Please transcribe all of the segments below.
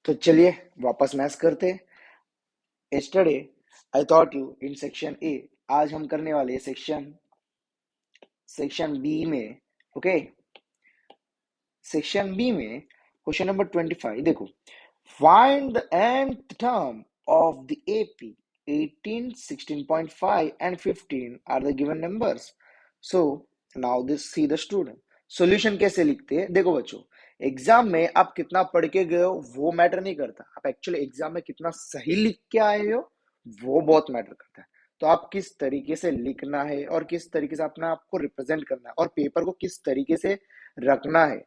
तो चलिए वापस मैथ्स करते। Yesterday I thought you in section A, आज हम करने वाले सेक्शन बी में। ओके, सेक्शन बी में क्वेश्चन नंबर 25 देखो। Find the nth term of the AP 18, 16.5 and 15 are the given numbers. So now this see the student solution कैसे लिखते हैं। देखो बच्चों, एग्जाम में आप कितना पढ़ के गए हो वो मैटर नहीं करता, आप एक्चुअली एग्जाम में कितना सही लिख के आए हो वो बहुत मैटर करता है। तो आप किस तरीके से लिखना है और किस तरीके से अपना आपको रिप्रेजेंट करना है और पेपर को किस तरीके से रखना है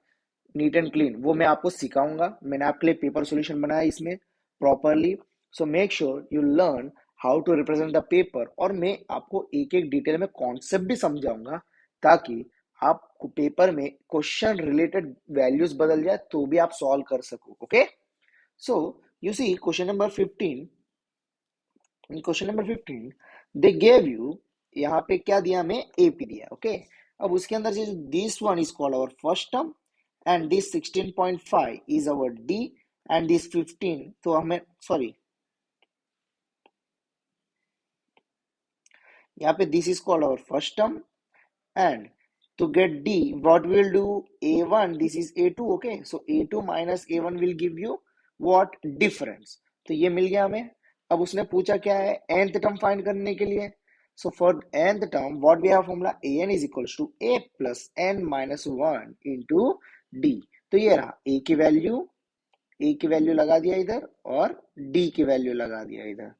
नीट एंड क्लीन, वो मैं आपको सिखाऊंगा। मैंने आपके लिए पेपर सॉल्यूशन बनाया इसमें properly. So make sure you learn how to represent the paper, और मैं आपको एक एक डिटेल में कॉन्सेप्ट भी समझाऊंगा ताकि आपको पेपर में क्वेश्चन रिलेटेड वैल्यूज बदल जाए तो भी आप सॉल्व कर सको। Okay, so you see question number 15। In question number 15 they gave you, यहाँ पे क्या दिया, हमें एपी दिया। ओके, अब उसके अंदर से this one is called our first term and this 16.5 is our D and this 15, तो हमें सॉरी यहाँ पे this is called our first term, and to get D what we will do, A1 this is A2. Okay, so A2 minus A1 will give you what, difference। तो ये मिल गया हमें। अब उसने पूछा क्या है, nth टर्म फाइंड करने के लिए। so for nth term what we have formula, an is equals to a plus n minus 1 into d। तो ये रहा a की वैल्यू, ए की वैल्यू लगा दिया इधर और डी की वैल्यू लगा दिया इधर।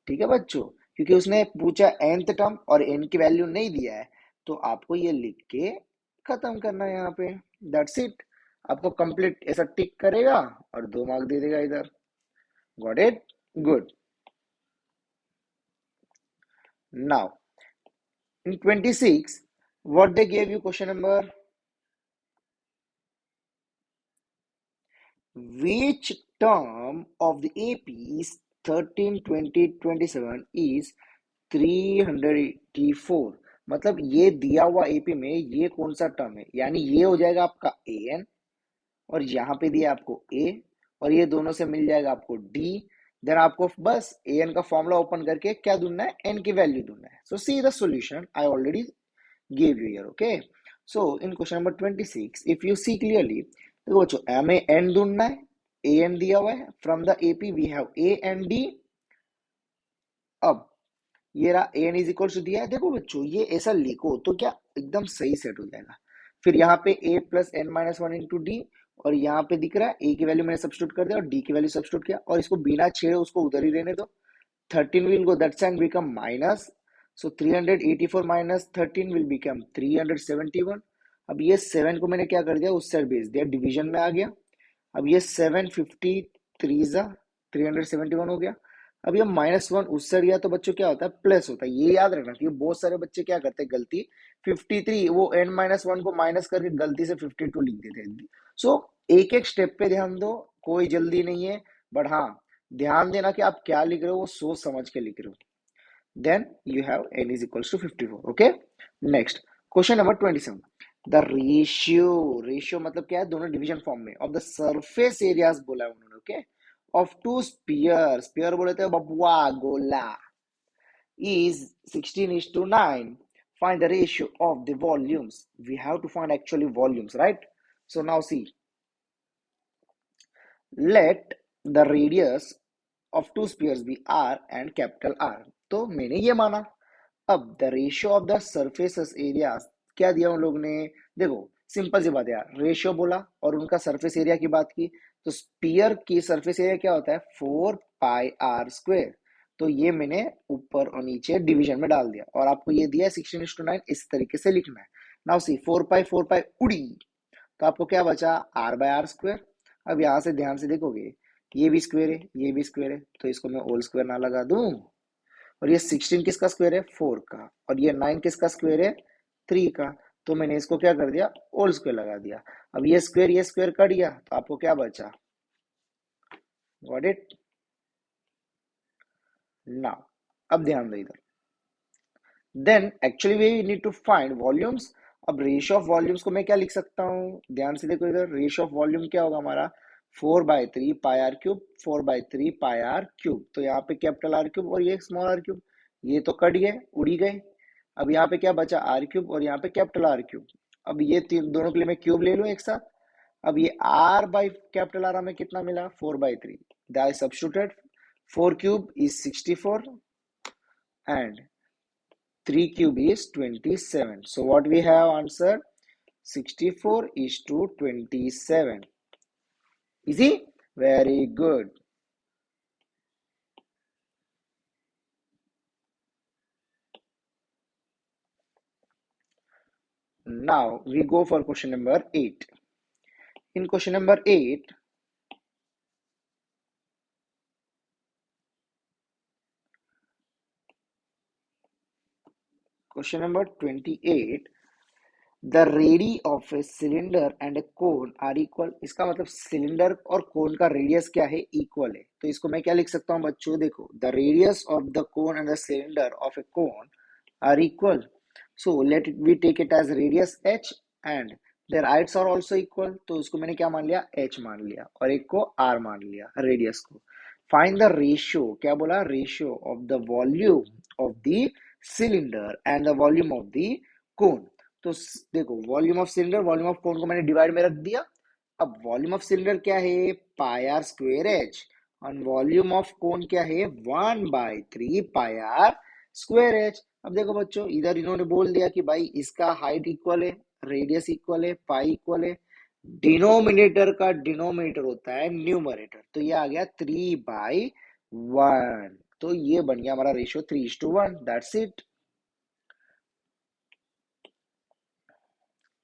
ठीक है बच्चों, क्योंकि उसने पूछा nth टर्म और n की वैल्यू नहीं दिया है तो आपको ये लिख के खत्म करना है यहाँ पे। दैट्स इट, आपको कंप्लीट ऐसा टिक करेगा और 2 मार्क दे देगा इधर। Got it, good. Now in 26 what they give you, question number which term of the AP is 13, 20, 27 is 384। मतलब ये दिया हुआ एपी में ये कौन सा टर्म है, यानी ये हो जाएगा आपका ए एन, और यहाँ पे दिया आपको ए, और ये दोनों से मिल जाएगा आपको डी। देन आपको बस ए एन का फॉर्मूला ओपन करके क्या ढूंढना है, एन की वैल्यू ढूंढना है। So see the solution I already give you here. Okay, so in question number 26 if you see clearly, देखो बच्चों हमें एन ढूंढना है, ए एन दिया हुआ है, from the AP we have A and D. अब ये रहा एन इज इक्वल टू दिया है। देखो बच्चों ये ऐसा लिखो तो क्या एकदम सही सेट हो जाएगा। फिर यहाँ पे A plus N minus 1 into D, और यहाँ पे दिख रहा है ए की वैल्यू मैंने सब्स्टिट्यूट कर दिया और डी की वैल्यू सब्स्टिट्यूट किया, और इसको बिना छेड़े उसको उधर ही रहने दो। 13 will go that side become minus, so 384 minus 13 will become 371। अब ये 7 को मैंने क्या कर दिया, उस साइड भेज दिया, डिवीजन में आ गया। अब ये 753 जा 371 हो गया। अब ये -1 उस साइड गया तो बच्चों क्या होता है, प्लस होता है। ये याद रखना क्योंकि बहुत सारे बच्चे क्या करते हैं गलती, 53 वो n-1 को माइनस करके गलती से 52 लिख देते हैं। सो एक एक स्टेप पे ध्यान दो, कोई जल्दी नहीं है, बट हाँ ध्यान देना कि आप क्या लिख रहे हो वो सोच समझ के लिख रहे हो। then you have n is equals to 54। okay, next question number 27, the ratio मतलब क्या है, दोनों डिवीजन फॉर्म में, ऑफ द सरफेस एरियाज बोला है उन्होंने। ओके, ऑफ टू स्पीयर बोले थे बबुआ गोला, is 16:9। find the ratio of the volumes, we have to find actually volumes, right? So now see, let the radius of two spheres be r and capital R। तो मैंने ये माना। अब the ratio of the surface area क्या दिया उन लोग ने, देखो सिंपल सी बात है यार, रेशियो बोला और उनका सरफेस एरिया की बात की, तो स्पीयर की सरफेस एरिया क्या होता है, 4πr²। तो ये मैंने ऊपर और नीचे डिवीजन में डाल दिया, और आपको ये दिया है 16:9, इस तरीके से लिखना है। नाउ सी 4π उड़ी, तो आपको क्या बचा, r/r²। अब यहाँ से ध्यान से देखोगे कि ये भी स्क्वायर है ये भी स्क्वायर है, तो इसको मैं होल स्क्वायर ना लगा दूं, और ये 16 किसका स्क्वायर है, 4 का, और ये 9 किसका स्क्वायर है, 3 का। तो मैंने इसको क्या कर दिया, होल स्क्वायर लगा दिया। अब ये स्क्वायर कट गया तो आपको क्या बचा, गॉट इट। नाउ अब ध्यान दो इधर, then actually we need to find volumes. अब रेशियो ऑफ वॉल्यूम्स को मैं क्या लिख सकता हूँ, ध्यान से देखो इधर, रेशियो ऑफ वॉल्यूम क्या होगा हमारा, 4/3 pi R cube, 4/3 pi R cube. तो यहाँ पे कैपिटल आर क्यूब और ये स्मॉल आर क्यूब, ये तो कट गए, उड़ी गए। अब यहाँ पे क्या बचा, आर क्यूब और यहाँ पे कैपिटल आर क्यूब। अब ये तीन दोनों के लिए मैं क्यूब ले लूं एक साथ। अब ये आर बाई कैपिटल आर हमें कितना मिला, 4/3। That substituted, 4 cube is 64 and 3 cube is 27. So what we have answer, 64 is to 27. Easy? Very good. Now we go for question number 8. In question number 8, question number 28, the radii of a cylinder and a cone are equal. इसका मतलब cylinder और कोन का radius क्या है, equal है। तो इसको मैं क्या लिख सकता हूँ बच्चों, देखो, the radius of the cone and the cylinder of a cone are equal. So let it we take it as radius h and their heights are also equal. तो उसको मैंने क्या मान लिया, h मान लिया और एक को r मान लिया, रेडियस को। फाइंड द रेशियो, क्या बोला, ratio of the volume of the cylinder and the volume of the कोन। तो देखो, volume of cylinder volume of cone को मैंने डिवाइड में रख दिया। अब वॉल्यूम ऑफ सिलेंडर क्या है, पाई आर स्क्वेयर एच, और वॉल्यूम ऑफ कोन क्या है, 1/3 पाई आर स्क्वेयर एच। अब देखो बच्चों, इधर इन्होंने बोल दिया कि भाई इसका हाइट इक्वल है, रेडियस इक्वल है, पाई इक्वल है। डिनोमिनेटर का डिनोमिनेटर होता है न्यूमरेटर, तो ये आ गया 3/1। तो ये बन गया हमारा रेशियो 3:1। That's it.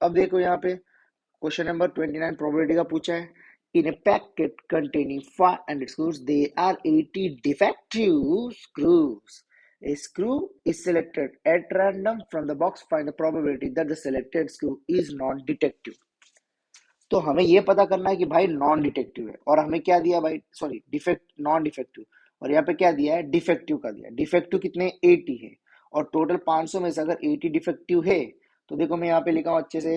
अब देखो यहाँ पे क्वेश्चन नंबर 29 प्रोबेबिलिटी का पूछा है। इन ए packet containing 500 screws, there are 80 defective screws. A screw is selected at random from the box. Find the probability that the selected screw is non-detective. तो हमें ये पता करना है कि भाई नॉन डिटेक्टिव है, और हमें क्या दिया भाई, सॉरी डिफेक्ट, नॉन डिफेक्टिव, और यहाँ पे क्या दिया है, डिफेक्टिव का दिया। डिफेक्टिव कितने, 80 है, और टोटल 500 में से अगर 80 डिफेक्टिव है, तो देखो मैं यहाँ पे लिखा हूँ अच्छे से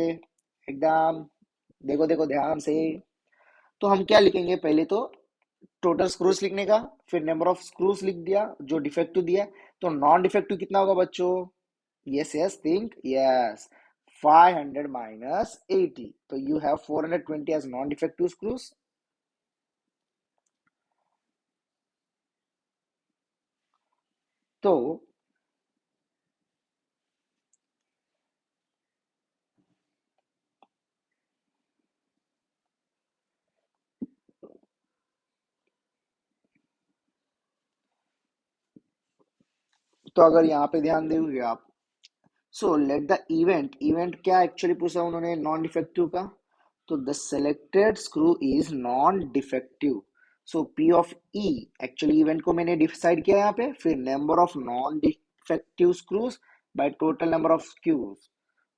एकदम, देखो देखो ध्यान से। तो हम क्या लिखेंगे, पहले तो टोटल स्क्रूज लिखने का, फिर नंबर ऑफ स्क्रूज लिख दिया जो डिफेक्टिव दिया। तो नॉन डिफेक्टिव कितना होगा बच्चों, yes yes think yes, 500 minus 80, तो you have 420 as non-defective screws. तो अगर यहाँ पे ध्यान दोगे आप, so let the event, event क्या एक्चुअली पूछा उन्होंने, नॉन डिफेक्टिव का। तो the selected screw is non defective. So P of E, actually event को मैंने डिसाइड किया यहाँ पे, फिर number of non defective screws by total number of screws.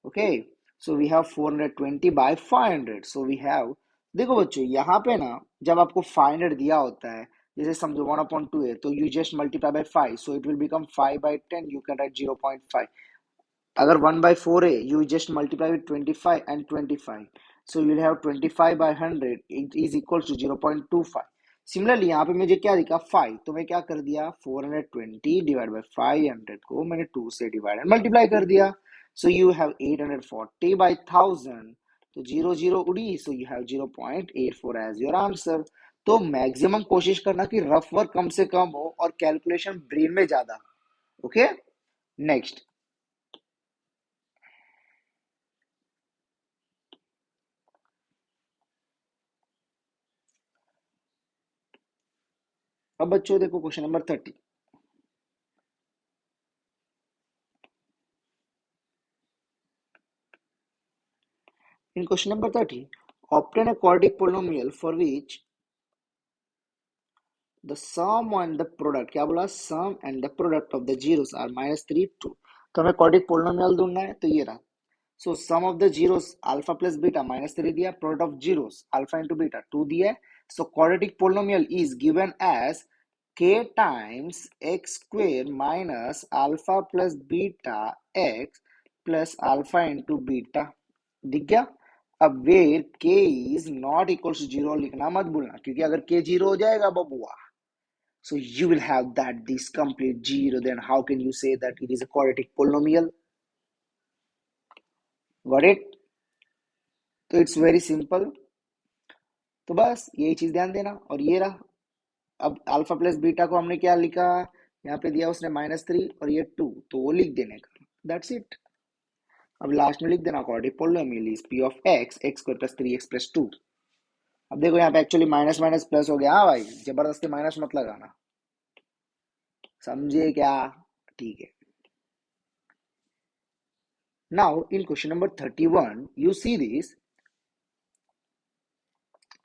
Okay, so we have 420 by 500। So we have, देखो बच्चों यहाँ पे ना, जब आपको 500 दिया होता है, जैसे समझो 1/2 है, तो you just multiply by 5, so it will become 5/10, you can write 0.5। अगर 1/4 है, you just multiply with 25 and 25, so you will have 25/100, it is equals to 0.25। Similarly यहाँ पे मुझे क्या दिखा, 5, तो मैं क्या कर दिया, 420 डिवाइड बाय 500 को मैंने 2 से डिवाइड एंड मल्टीप्लाई कर दिया। सो यू हैव 840/1000, तो 0 0 उड़ी, so you have 0.84 as your answer. तो मैक्सिमम कोशिश करना कि रफ वर्क कम से कम हो और कैलकुलेशन ब्रेन में ज्यादा। Okay, next. अब बच्चों देखो question number 30। In question number 30, obtain a quadratic polynomial for which the sum and the product, क्या बोला, sum and the product of the zeros are -3 2। तो हमें quadratic polynomial ढूंढना है, तो ये रहा। So sum of the zeros alpha plus beta -3 दिया, product of zeros alpha into beta 2 दिया है। So quadratic polynomial is given as k times x square minus alpha plus beta x plus alpha into beta। दिख गया। अब where k is not equal to zero लिखना मत भूलना, क्योंकि अगर के जीरो हो जाएगा बबुआ, so you will have that this complete zero, then how can you say that it is a quadratic polynomial? Got it? तो इट्स वेरी सिंपल। तो बस यही चीज ध्यान देना। और ये रहा, अब अल्फा प्लस बीटा को हमने क्या लिखा, यहाँ पे दिया उसने -3 और ये 2, तो वो लिख देने का, दैट्स इट। अब लास्ट में लिख देना quadratic polynomial is p of x square plus 3x plus 2। अब देखो यहाँ पे एक्चुअली माइनस माइनस प्लस हो गया। हाँ भाई, जबरदस्ती माइनस मत लगाना, समझे क्या? ठीक है। Now in question number 31 you see this.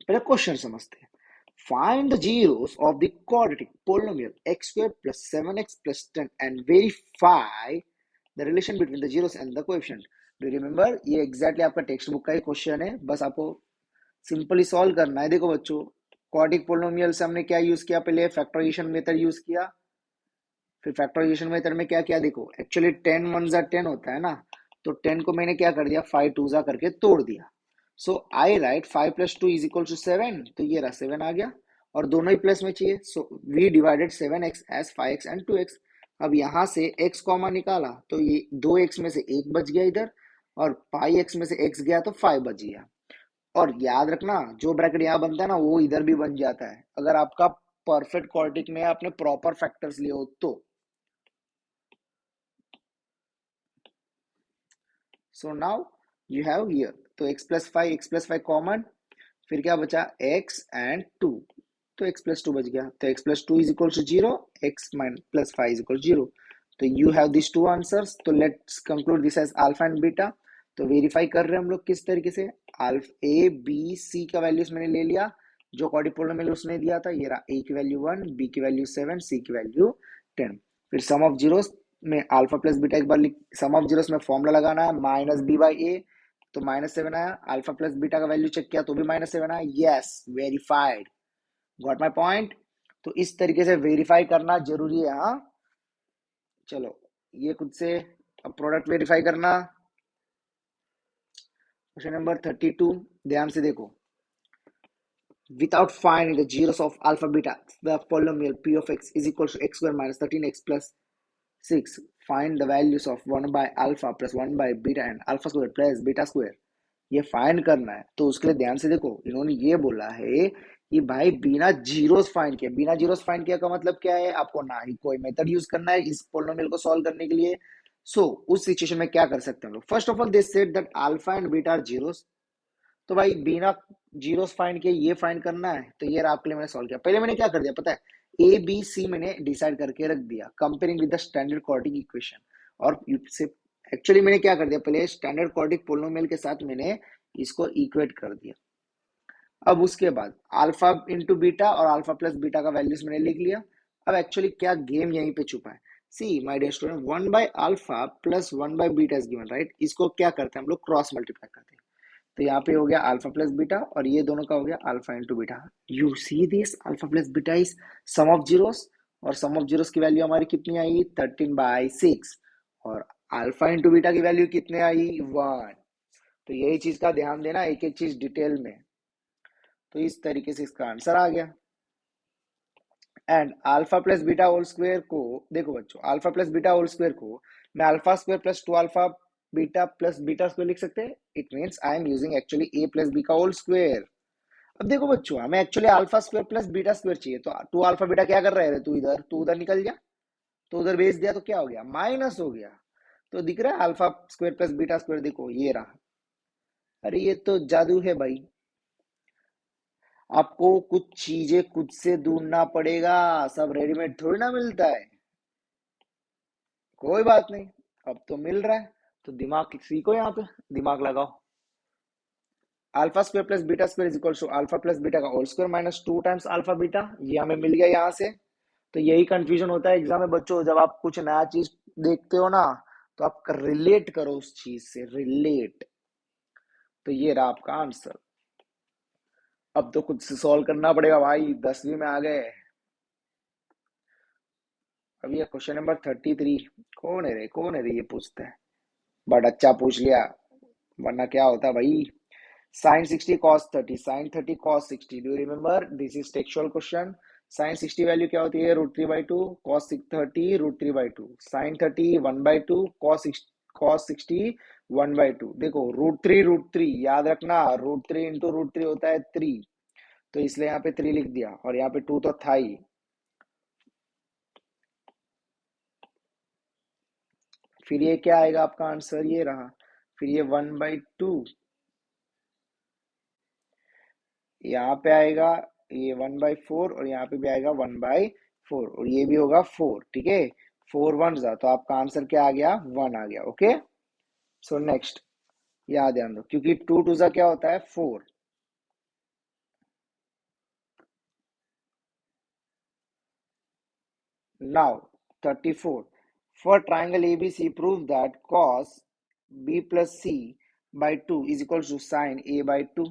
पहले क्वेश्चन समझते हैं। Find the zeros of the quadratic polynomial x square plus 7x plus 10 and verify the relation between the zeros and the coefficient। Do remember, ये exactly आपका text book का ही question है, बस आपको simply solve करना है। देखो बच्चों, क्वाड्रेटिक पोलिनोमियल से हमने क्या यूज किया, पहले फैक्टराइजेशन मेथड यूज किया, फिर फैक्टराइजेशन मेथड में क्या किया, देखो एक्चुअली 10 1 जा 10 होता है ना, तो 10 को मैंने क्या कर दिया, 5 2 जा करके तोड़ दिया। सो आई राइट 5 + 2 = 7, तो ये रहा 7 आ गया, और दोनों ही प्लस में चाहिए, so we divided 7x as 5x and 2x। अब यहाँ से x कॉमन निकाला तो ये 2x में से एक बच गया इधर, और पाई x में से x गया तो 5 बच गया। और याद रखना, जो ब्रैकेट यहाँ बनता है ना वो इधर भी बन जाता है, अगर आपका परफेक्ट क्वाड्रेटिक में आपने प्रॉपर फैक्टर्स लिए हो तो। So now you have here, तो x + 5 कॉमन, फिर क्या बचा x एंड 2, तो x + 2 बच गया, तो x + 2 = 0, x + 5 = 0। तो you have this two answers, तो let's conclude this as alpha and beta. तो वेरीफाई कर रहे हैं हम लोग किस तरीके से, अल्फा ए बी सी का वैल्यूज मैंने ले लिया, जो क्वाड्रुपोलिनोमियल उसने दिया था, ये रहा a की वैल्यू 1, b की वैल्यू 7, c की वैल्यू 10। फिर सम ऑफ जीरोस में अल्फा प्लस बीटा एक बार सम ऑफ जीरोस में फॉर्मूला लगाना है, -b/a, तो -7 आया। अल्फा प्लस बीटा का वैल्यू चेक किया तो भी -7 आया। Yes, verified, got my point. तो इस तरीके से वेरीफाई करना जरूरी है। हाँ चलो, ये खुद से अब प्रोडक्ट वेरीफाई करना। क्वेश्चन नंबर 32 ध्यान से देखो। Without finding the zeros of alpha beta, the polynomial p of x is equal to x square minus 13x plus 6. Find the values of 1 by alpha plus 1 by beta and alpha square plus beta square। ये find करना है, तो उसके लिए ध्यान से देखो, इन्होंने ये बोला है कि भाई बिना जीरोस फाइंड किया, बिना जीरोस फाइंड किया का मतलब क्या है, आपको ना ही कोई मेथड यूज करना है इस पोलिनोमियल को सॉल्व करने के लिए। सो उस सिचुएशन में क्या कर सकते हैं हम लोग, first of all they said that alpha and beta are zeros. तो भाई बिना जीरोस फाइंड किए ये फाइंड करना है, तो ये आपके लिए मैंने सॉल्व किया। पहले मैंने क्या कर दिया पता है, ए बी सी मैंने डिसाइड करके रख दिया comparing with the standard quadratic equation. और से एक्चुअली मैंने क्या कर दिया, पहले स्टैंडर्ड क्वाड्रेटिक पोलिनोमियल के साथ मैंने इसको इक्वेट कर दिया। अब उसके बाद अल्फा इंटू बीटा और अल्फा प्लस बीटा का वैल्यूज मैंने लिख लिया। अब एक्चुअली क्या गेम यहीं पे छुपा है, see my dear student, 1 by alpha plus 1 by beta is given, right. इसको क्या करते हैं हम लोग, क्रॉस मल्टीप्लाई करते हैं। तो यहाँ पे हो गया अल्फा प्लस बीटा, और ये दोनों का हो गया alpha into beta. You see this, alpha plus beta is sum of zeros, और सम ऑफ जीरोस की वैल्यू हमारी कितनी आई, 13/6, और अल्फा इंटू बीटा की वैल्यू कितने आई, 1। तो यही चीज का ध्यान देना, एक एक चीज डिटेल में। तो इस तरीके से इसका आंसर आ गया। And alpha plus beta whole square को, देखो बच्चों, alpha plus beta whole square को मैं alpha square plus 2 alpha beta plus beta square लिख सकते हैं। It means I am using actually A plus B का होल स्क्वायर। अब देखो बच्चों, हमें actually alpha square plus beta square चाहिए, तो 2 अल्फा बीटा क्या कर रहे थे, तू उधर निकल जा, तो उधर भेज दिया तो क्या हो गया, माइनस हो गया। तो दिख रहा है alpha square plus beta square, देखो ये रहा। अरे ये तो जादू है भाई, आपको कुछ चीजें खुद से ढूंढना पड़ेगा, सब रेडीमेड थोड़ी ना मिलता है। कोई बात नहीं, अब तो मिल रहा है, तो दिमाग सीखो, यहाँ पे दिमाग लगाओ। Alpha square plus beta square is equal to alpha plus beta का whole square minus 2 times alpha beta, ये हमें मिल गया यहाँ से। तो यही कंफ्यूजन होता है एग्जाम में बच्चों, जब आप कुछ नया चीज देखते हो ना, तो आप रिलेट करो उस चीज से, रिलेट। तो ये रहा आपका आंसर। अब तो खुद से सॉल्व करना पड़ेगा भाई, 10वीं में आ गए। अब ये क्वेश्चन नंबर 33, कौन है रे ये पूछते हैं, बट अच्छा पूछ लिया, वरना क्या होता भाई, Sin 60 cos 30, sin 30 cos 60. Do you remember? This is textual question. Sin 60 value क्या होती है? √3/2, cos 30 √3/2, sin 30 1/2, cos 60 1/2. देखो √3 याद रखना, √3 इंटू √3 होता है 3, तो इसलिए यहाँ पे 3 लिख दिया, और यहाँ पे 2 तो था ही। फिर ये क्या आएगा आपका आंसर? ये रहा। फिर ये 1/2 यहाँ पे आएगा, ये 1/4, और यहाँ पे भी आएगा 1/4, और ये भी होगा 4। ठीक है, 4 1 जा, तो आपका आंसर क्या आ गया? 1 आ गया। ओके, सो नेक्स्ट, याद ध्यान दो, क्योंकि 2 2 जा क्या होता है? 4। Now 34, for triangle ABC prove that cos B plus C by 2 is equal to sin A by 2.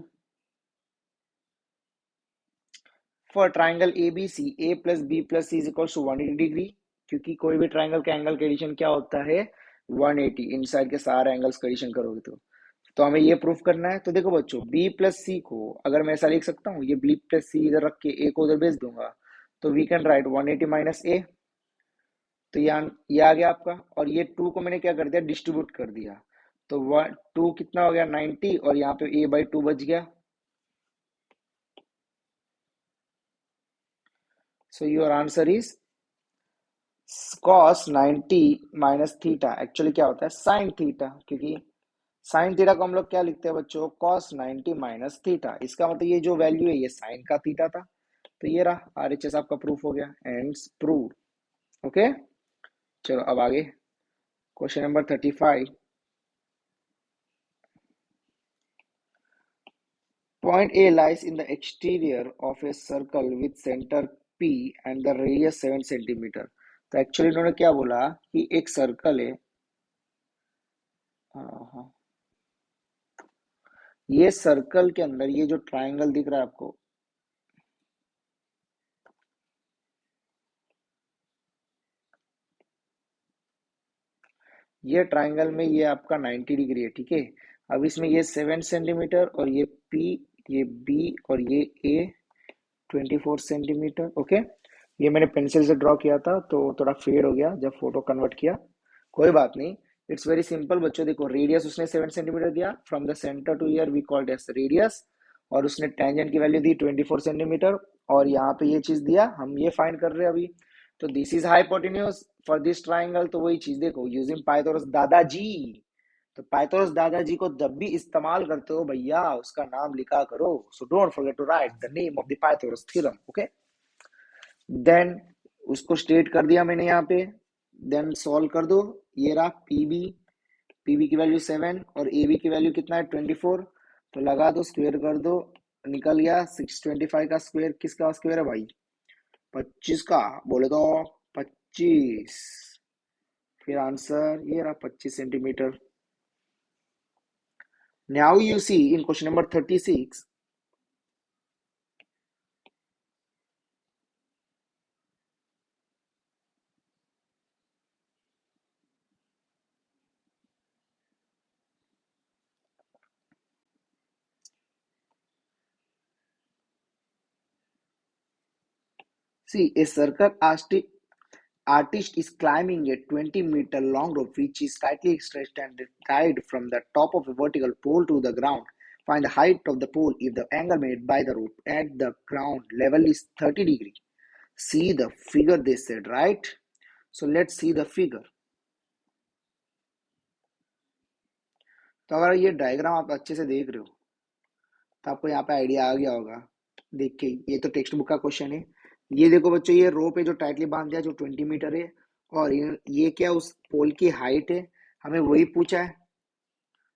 For triangle ABC A plus B plus C is equal to 180 degree, क्योंकि कोई भी ट्राइंगल का एंगल का addition क्या होता है? 180। Inside के सारे एंगल्स का एडिशन करोगे तो हमें ये प्रूफ करना है। तो देखो बच्चों, B प्लस सी को अगर मैं ऐसा लिख सकता हूँ, ये B प्लस सी इधर रख के A को उधर भेज दूंगा, तो we can write 180 minus A। तो ये आ गया आपका, और ये 2 को मैंने क्या कर दिया? डिस्ट्रीब्यूट कर दिया, तो 2 कितना हो गया? 90, और यहाँ पे A/2 बच गया। So your answer is cos 90 minus theta. Actually क्या होता है? साइन थीटा, क्योंकि साइन थीटा को हम लोग क्या लिखते हैं बच्चों? cos 90 minus theta. इसका मतलब ये जो वैल्यू है, ये साइन का थीटा था। तो ये रहा, RHS आपका प्रूफ हो गया, एंड प्रूव। ओके, चलो अब आगे, question number 35। Point A lies in the exterior of a circle with center P and the radius 7 centimetre. तो एक्चुअली इन्होंने क्या बोला कि एक सर्कल है। हाँ हाँ, ये सर्कल के अंदर ये जो ट्राइंगल दिख रहा है आपको, ये ट्राइंगल में ये आपका 90 डिग्री है। ठीक है, अब इसमें ये 7 सेंटीमीटर, और ये P, ये B, और ये A 24 सेंटीमीटर। ओके, ये मैंने पेंसिल से ड्रॉ किया था, तो थोड़ा फेड हो गया जब फोटो कन्वर्ट किया, कोई बात नहीं। इट्स वेरी सिंपल बच्चों, देखो रेडियस उसने 7 सेंटीमीटर दिया, from the centre to here we called as radius, और उसने टेंजेंट की वैल्यू दी 24 सेंटीमीटर, और यहाँ पे ये चीज दिया, हम ये फाइंड कर रहे हैं अभी। तो this is hypotenuse for this triangle. तो वही चीज देखो, यूजिंग पाइथागोरस दादाजी। तो पाइथागोरस दादाजी को जब भी इस्तेमाल करते हो भैया, उसका नाम लिखा करो। So don't forget to write the name of the Pythagoras theorem. Okay, then उसको स्टेट कर दिया मैंने यहाँ पे। देन सॉल्व कर दो, ये रहा पीबी की वैल्यू 7, और ए बी की वैल्यू कितना है? 24। तो लगा दो, स्क्वेयर कर दो, निकल गया 625 का स्क्वेयर। किसका स्क्वेयर है भाई? 25 का। बोले तो 25। फिर आंसर ये रहा 25 centimetre. Now you see in question number 36। See, a circle artist is climbing a 20-meter long rope which is tightly stretched and tied from the top of a vertical pole to the ground. Find the height of the pole if the angle made by the rope at the ground level is 30 degree. See the figure, they said, right? So let's see the figure. तो अगर ये diagram आप अच्छे से देख रहे हो, तो आपको यहाँ पे आइडिया आ गया होगा। देख के, ये तो टेक्स्ट बुक का क्वेश्चन है। ये देखो बच्चों, ये रोप है जो टाइटली बांध दिया, जो 20 मीटर है, और ये क्या उस पोल की हाइट है, हमें वही पूछा है।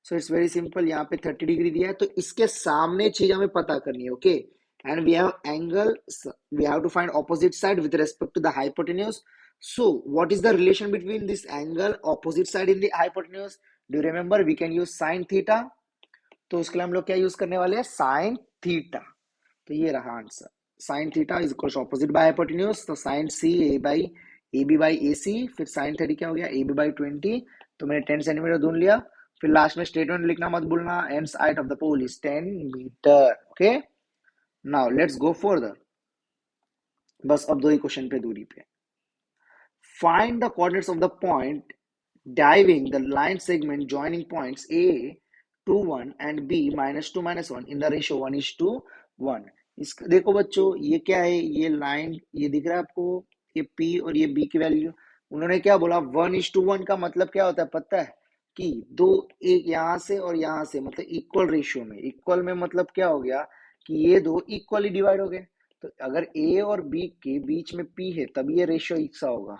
सो इट्स वेरी सिंपल, यहाँ पे 30 डिग्री दिया है, तो इसके सामने चीज हमें पता करनी है। Okay, and we have angle, we have to find opposite side with respect to the hypotenuse. So what is the relation between this angle opposite side in the hypotenuse? Do you remember? We can use sine theta. तो उसके लिए हम लोग क्या use करने वाले हैं? Sine theta. तो ये रहा answer, sine theta is equal opposite by hypotenuse, तो sine C A B by A C. फिर साइन 30 क्या हो गया? ए बी बाई 20, तो मैंने 10 सेंटीमीटर ढूंढ लिया। फिर लास्ट में स्टेटमेंट लिखना मत भूलना, and height of the pole is 10 metre. Okay, now let's go further. बस अब दो ही क्वेश्चन पे दूरी पे। Find the coordinates of the point diving the line segment joining points A to 1 and B -2 -1 in the ratio 1:1। इस देखो बच्चों, ये क्या है, ये लाइन ये दिख रहा है आपको, ये P और ये B की वैल्यू। उन्होंने क्या बोला, 1:1 का मतलब क्या होता है पता है, कि दो, एक यहाँ से और यहाँ से, मतलब इक्वल रेशियो में। इक्वल में मतलब क्या हो गया, कि ये दो इक्वली डिवाइड हो गए। तो अगर A और B के बीच में P है तभी ये रेशियो एक सा होगा।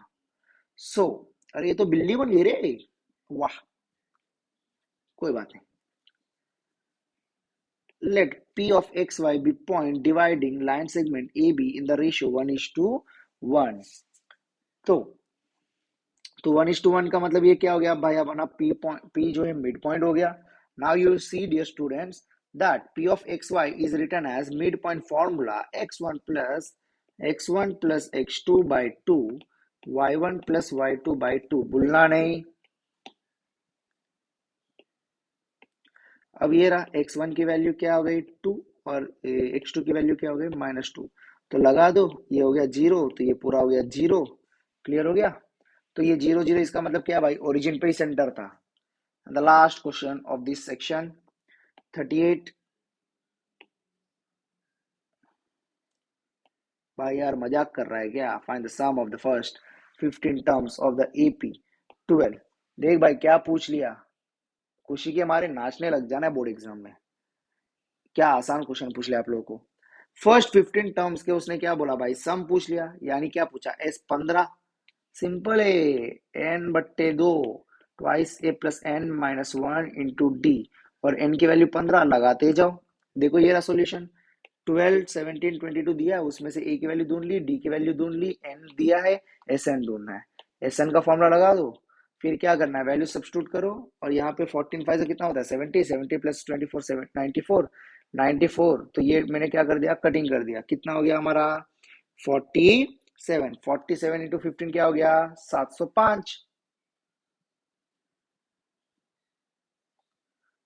सो अरे ये तो बिल्ली बन गई रे, वाह, कोई बात नहीं। Let P of xy be point dividing line segment AB in the ratio 1:1। तो 1:1 का मतलब ये क्या हो गया भाई, अपना P जो है मिड पॉइंट हो गया। Now you see dear students that P of xy is written as midpoint formula x1 plus x2 by 2 y1 plus y2 by 2, भूलना नहीं। अब ये रहा, x1 की वैल्यू क्या हो गई 2 और x2 की वैल्यू क्या हो गई -2। तो लगा दो, ये हो गया 0, तो ये पूरा हो गया 0। क्लियर हो गया। तो ये 0 0 इसका मतलब क्या भाई, ओरिजिन पे ही सेंटर था। The last question of this section 38। भाई यार मजाक कर रहा है क्या। Find the sum of the first 15 terms of the AP 12। देख भाई क्या पूछ लिया, खुशी के मारे नाचने लग जाना है बोर्ड एग्जाम में। क्या आसान क्वेश्चन पूछ लिया आप लोगों को। फर्स्ट 15 टर्म्स के उसने क्या बोला भाई, सम पूछ लिया, यानी क्या पूछा, S15। सिंपल है, n/2 twice a plus n minus 1 into D, और n की वैल्यू 15 लगाते जाओ। देखो ये रहा सोल्यूशन। 12 17 22 दिया है, उसमें से a की वैल्यू ढूंढ ली, d की वैल्यू ढूंढ ली, n दिया है, Sn ढूंढना है। Sn का फॉर्मूला लगा दो, फिर क्या करना है, वैल्यू सब्स्टिट्यूट करो, और यहाँ पे 14 5 से कितना होता है 70, 70 प्लस 24 94, 94। तो ये मैंने क्या कर दिया, कटिंग कर दिया, कितना हो गया हमारा 47। 47 इंटू 15 क्या हो गया 705।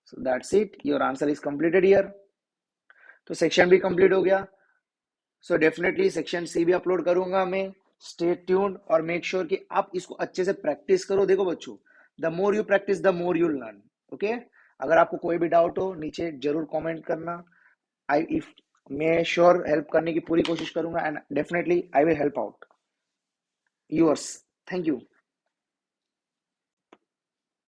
So that's it, your answer is completed here. तो सेक्शन भी कंप्लीट हो गया। सो डेफिनेटली सेक्शन सी भी अपलोड करूंगा मैं। स्टे ट्यून्ड और मेक श्योर कि आप इसको अच्छे से प्रैक्टिस करो। देखो बच्चों, the more you practice the more you learn. Okay, अगर आपको कोई भी डाउट हो नीचे जरूर कमेंट करना। आई इफ मैं श्योर हेल्प करने की पूरी कोशिश करूंगा, and definitely I will help out yours. Thank you.